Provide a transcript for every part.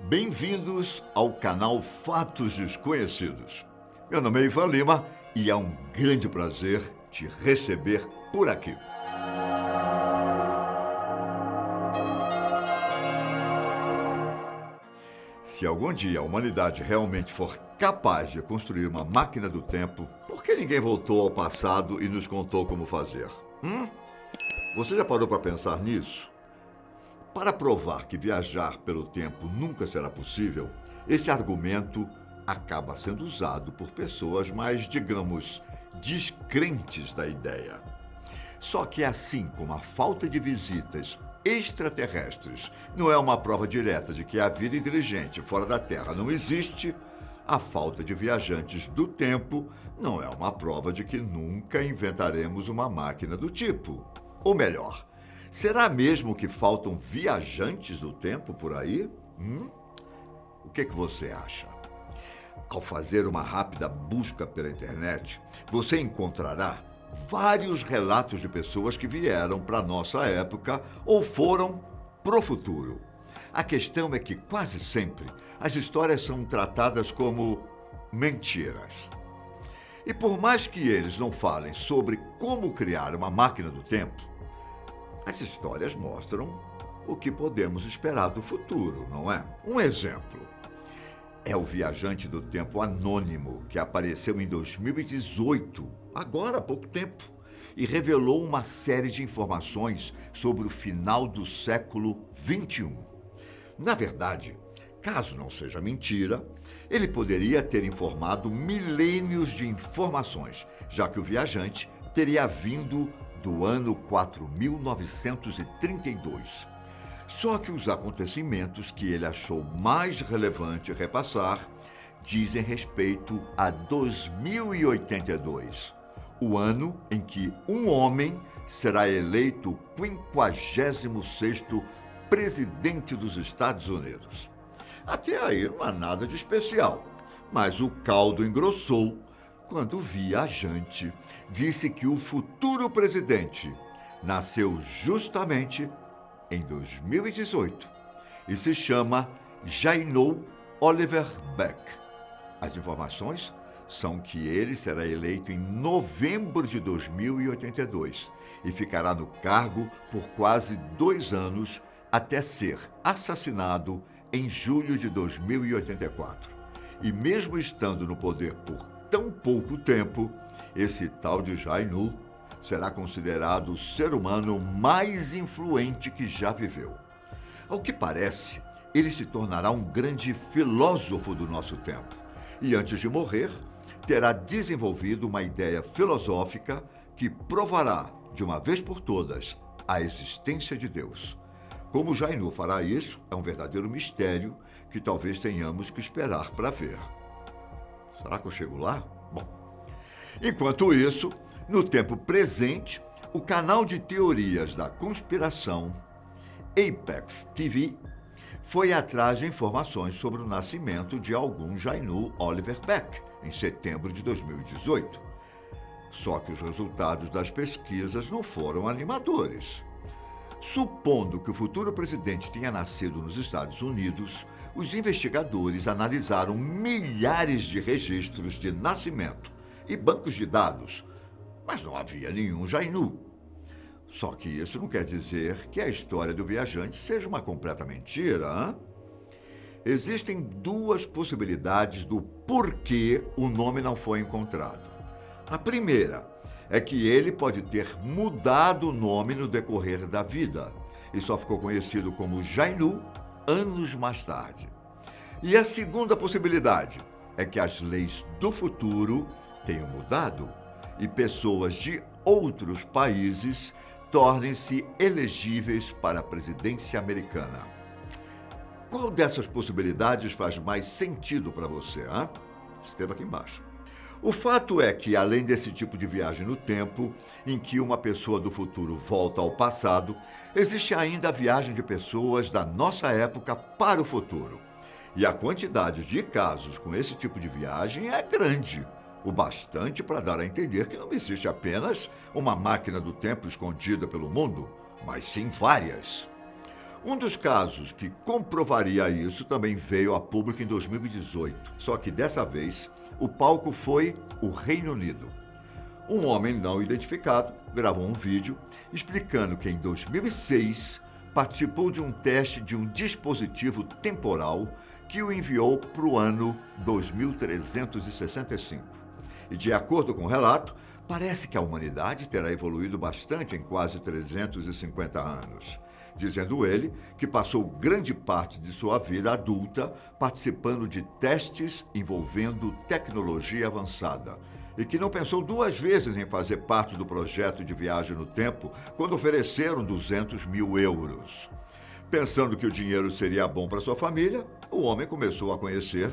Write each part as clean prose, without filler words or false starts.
Bem-vindos ao canal Fatos Desconhecidos. Meu nome é Ivan Lima e é um grande prazer te receber por aqui. Se algum dia a humanidade realmente for capaz de construir uma máquina do tempo, por que ninguém voltou ao passado e nos contou como fazer? Você já parou para pensar nisso? Para provar que viajar pelo tempo nunca será possível, esse argumento acaba sendo usado por pessoas mais, digamos, descrentes da ideia. Só que assim como a falta de visitas extraterrestres não é uma prova direta de que a vida inteligente fora da Terra não existe, a falta de viajantes do tempo não é uma prova de que nunca inventaremos uma máquina do tipo. Ou melhor, será mesmo que faltam viajantes do tempo por aí? O que você acha? Ao fazer uma rápida busca pela internet, você encontrará vários relatos de pessoas que vieram para a nossa época ou foram pro futuro. A questão é que quase sempre as histórias são tratadas como mentiras. E por mais que eles não falem sobre como criar uma máquina do tempo, as histórias mostram o que podemos esperar do futuro, não é? Um exemplo é o viajante do tempo anônimo que apareceu em 2018, agora há pouco tempo, e revelou uma série de informações sobre o final do século XXI. Na verdade, caso não seja mentira, ele poderia ter informado milênios de informações, já que o viajante teria vindo do ano 4932. Só que os acontecimentos que ele achou mais relevante repassar dizem respeito a 2082, o ano em que um homem será eleito 56º presidente dos Estados Unidos. Até aí não há nada de especial, mas o caldo engrossou quando o viajante disse que o futuro presidente nasceu justamente em 2018 e se chama Jaynow Oliver Beck. As informações são que ele será eleito em novembro de 2082 e ficará no cargo por quase 2 anos até ser assassinado em julho de 2084. E mesmo estando no poder por tão pouco tempo, esse tal de Jaynow será considerado o ser humano mais influente que já viveu. Ao que parece, ele se tornará um grande filósofo do nosso tempo e, antes de morrer, terá desenvolvido uma ideia filosófica que provará, de uma vez por todas, a existência de Deus. Como Jaynow fará isso, é um verdadeiro mistério que talvez tenhamos que esperar para ver. Será que eu chego lá? Bom, enquanto isso, no tempo presente, o canal de teorias da conspiração, Apex TV, foi atrás de informações sobre o nascimento de algum Jaynow Oliver Beck, em setembro de 2018. Só que os resultados das pesquisas não foram animadores. Supondo que o futuro presidente tenha nascido nos Estados Unidos, os investigadores analisaram milhares de registros de nascimento e bancos de dados, mas não havia nenhum Jaynow. Só que isso não quer dizer que a história do viajante seja uma completa mentira, hein? Existem 2 possibilidades do porquê o nome não foi encontrado. A primeira é que ele pode ter mudado o nome no decorrer da vida e só ficou conhecido como Jaynow anos mais tarde. E a segunda possibilidade é que as leis do futuro tenham mudado e pessoas de outros países tornem-se elegíveis para a presidência americana. Qual dessas possibilidades faz mais sentido para você, hein? Escreva aqui embaixo. O fato é que, além desse tipo de viagem no tempo, em que uma pessoa do futuro volta ao passado, existe ainda a viagem de pessoas da nossa época para o futuro. E a quantidade de casos com esse tipo de viagem é grande, o bastante para dar a entender que não existe apenas uma máquina do tempo escondida pelo mundo, mas sim várias. Um dos casos que comprovaria isso também veio a público em 2018, só que dessa vez o palco foi o Reino Unido. Um homem não identificado gravou um vídeo explicando que em 2006 participou de um teste de um dispositivo temporal que o enviou para o ano 2365. E de acordo com o relato, parece que a humanidade terá evoluído bastante em quase 350 anos. Dizendo ele que passou grande parte de sua vida adulta participando de testes envolvendo tecnologia avançada e que não pensou duas vezes em fazer parte do projeto de viagem no tempo quando ofereceram 200 mil euros. Pensando que o dinheiro seria bom para sua família, o homem começou a conhecer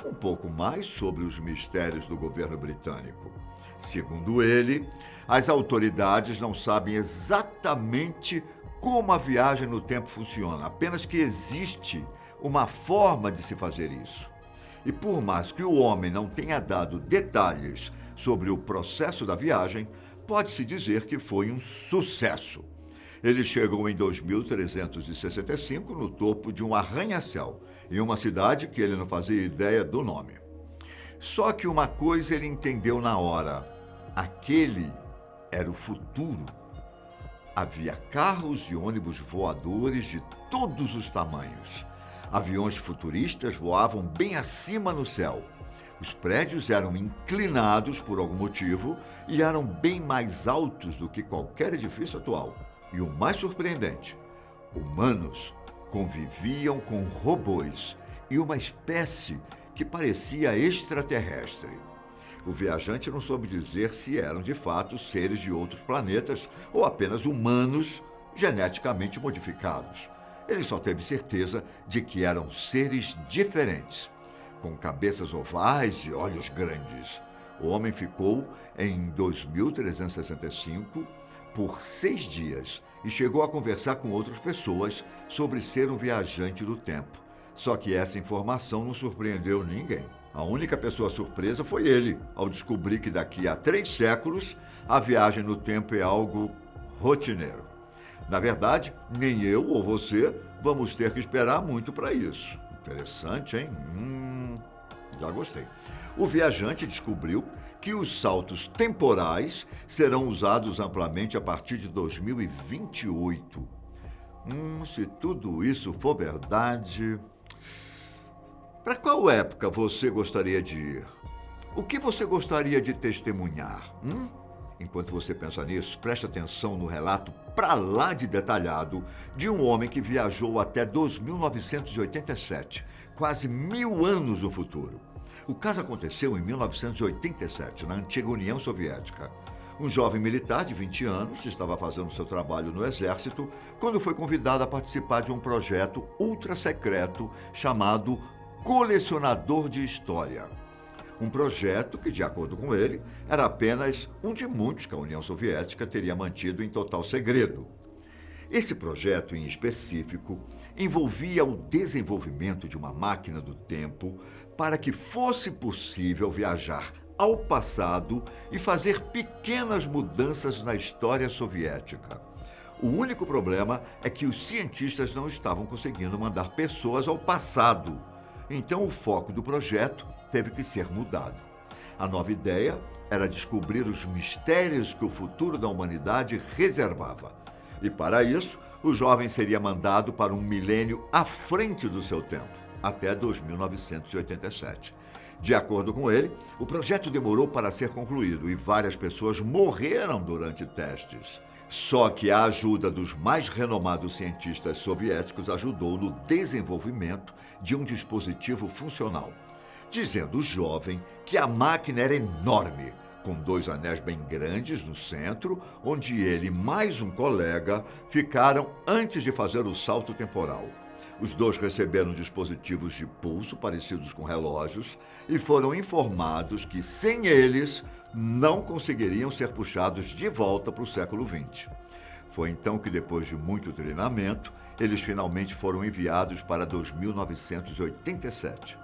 um pouco mais sobre os mistérios do governo britânico. Segundo ele, as autoridades não sabem exatamente como a viagem no tempo funciona, apenas que existe uma forma de se fazer isso. E por mais que o homem não tenha dado detalhes sobre o processo da viagem, pode-se dizer que foi um sucesso. Ele chegou em 2365 no topo de um arranha-céu, em uma cidade que ele não fazia ideia do nome. Só que uma coisa ele entendeu na hora: aquele era o futuro. Havia carros e ônibus voadores de todos os tamanhos. Aviões futuristas voavam bem acima no céu. Os prédios eram inclinados por algum motivo e eram bem mais altos do que qualquer edifício atual. E o mais surpreendente, humanos conviviam com robôs e uma espécie que parecia extraterrestre. O viajante não soube dizer se eram de fato seres de outros planetas ou apenas humanos geneticamente modificados. Ele só teve certeza de que eram seres diferentes, com cabeças ovais e olhos grandes. O homem ficou em 2365 por 6 dias e chegou a conversar com outras pessoas sobre ser um viajante do tempo. Só que essa informação não surpreendeu ninguém. A única pessoa surpresa foi ele, ao descobrir que daqui a 3 séculos a viagem no tempo é algo rotineiro. Na verdade, nem eu ou você vamos ter que esperar muito para isso. Interessante, hein? Já gostei. O viajante descobriu que os saltos temporais serão usados amplamente a partir de 2028. Se tudo isso for verdade... Para qual época você gostaria de ir? O que você gostaria de testemunhar? Enquanto você pensa nisso, preste atenção no relato pra lá de detalhado de um homem que viajou até 2987, quase 1000 anos no futuro. O caso aconteceu em 1987, na antiga União Soviética. Um jovem militar de 20 anos estava fazendo seu trabalho no exército quando foi convidado a participar de um projeto ultra secreto chamado Colecionador de História. Um projeto que, de acordo com ele, era apenas um de muitos que a União Soviética teria mantido em total segredo. Esse projeto, em específico, envolvia o desenvolvimento de uma máquina do tempo para que fosse possível viajar ao passado e fazer pequenas mudanças na história soviética. O único problema é que os cientistas não estavam conseguindo mandar pessoas ao passado. Então, o foco do projeto teve que ser mudado. A nova ideia era descobrir os mistérios que o futuro da humanidade reservava. E, para isso, o jovem seria mandado para um milênio à frente do seu tempo, até 2987. De acordo com ele, o projeto demorou para ser concluído e várias pessoas morreram durante testes. Só que a ajuda dos mais renomados cientistas soviéticos ajudou no desenvolvimento de um dispositivo funcional, dizendo o jovem que a máquina era enorme, com 2 anéis bem grandes no centro, onde ele e mais um colega ficaram antes de fazer o salto temporal. Os dois receberam dispositivos de pulso parecidos com relógios e foram informados que, sem eles, não conseguiriam ser puxados de volta para o século XX. Foi então que, depois de muito treinamento, eles finalmente foram enviados para 2987.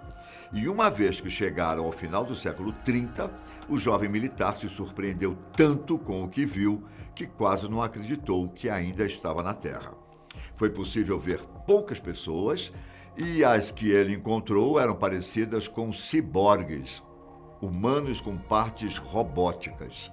E uma vez que chegaram ao final do século 30, o jovem militar se surpreendeu tanto com o que viu que quase não acreditou que ainda estava na Terra. Foi possível ver poucas pessoas e as que ele encontrou eram parecidas com ciborgues, humanos com partes robóticas.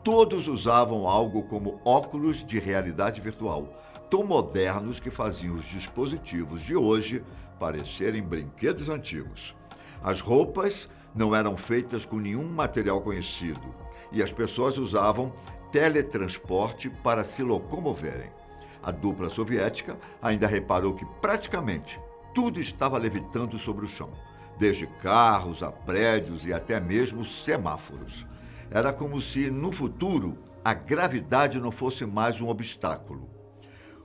Todos usavam algo como óculos de realidade virtual, tão modernos que faziam os dispositivos de hoje parecerem brinquedos antigos. As roupas não eram feitas com nenhum material conhecido e as pessoas usavam teletransporte para se locomoverem. A dupla soviética ainda reparou que praticamente tudo estava levitando sobre o chão, desde carros a prédios e até mesmo semáforos. Era como se, no futuro, a gravidade não fosse mais um obstáculo.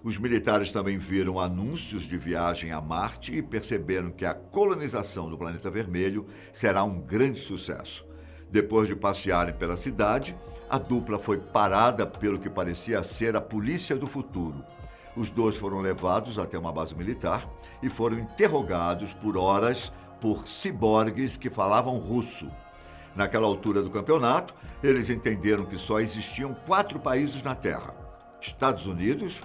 Os militares também viram anúncios de viagem a Marte e perceberam que a colonização do planeta vermelho será um grande sucesso. Depois de passearem pela cidade, a dupla foi parada pelo que parecia ser a polícia do futuro. Os dois foram levados até uma base militar e foram interrogados por horas por ciborgues que falavam russo. Naquela altura do campeonato, eles entenderam que só existiam 4 países na Terra: Estados Unidos,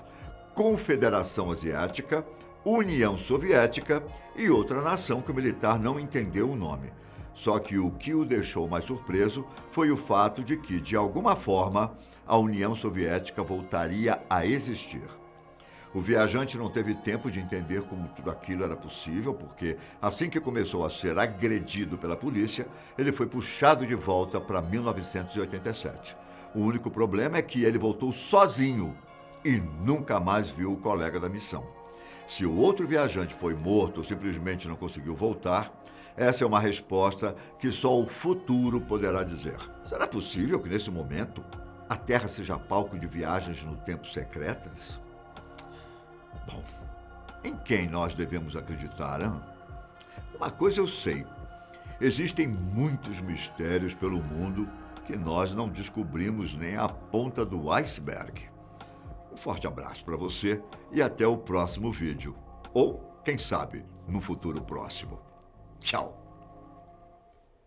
Confederação Asiática, União Soviética e outra nação que o militar não entendeu o nome. Só que o que o deixou mais surpreso foi o fato de que, de alguma forma, a União Soviética voltaria a existir. O viajante não teve tempo de entender como tudo aquilo era possível, porque assim que começou a ser agredido pela polícia, ele foi puxado de volta para 1987. O único problema é que ele voltou sozinho e nunca mais viu o colega da missão. Se o outro viajante foi morto ou simplesmente não conseguiu voltar, essa é uma resposta que só o futuro poderá dizer. Será possível que, nesse momento, a Terra seja palco de viagens no tempo secretas? Bom, em quem nós devemos acreditar, hein? Uma coisa eu sei: existem muitos mistérios pelo mundo que nós não descobrimos nem a ponta do iceberg. Um forte abraço para você e até o próximo vídeo. Ou, quem sabe, no futuro próximo. Tchau!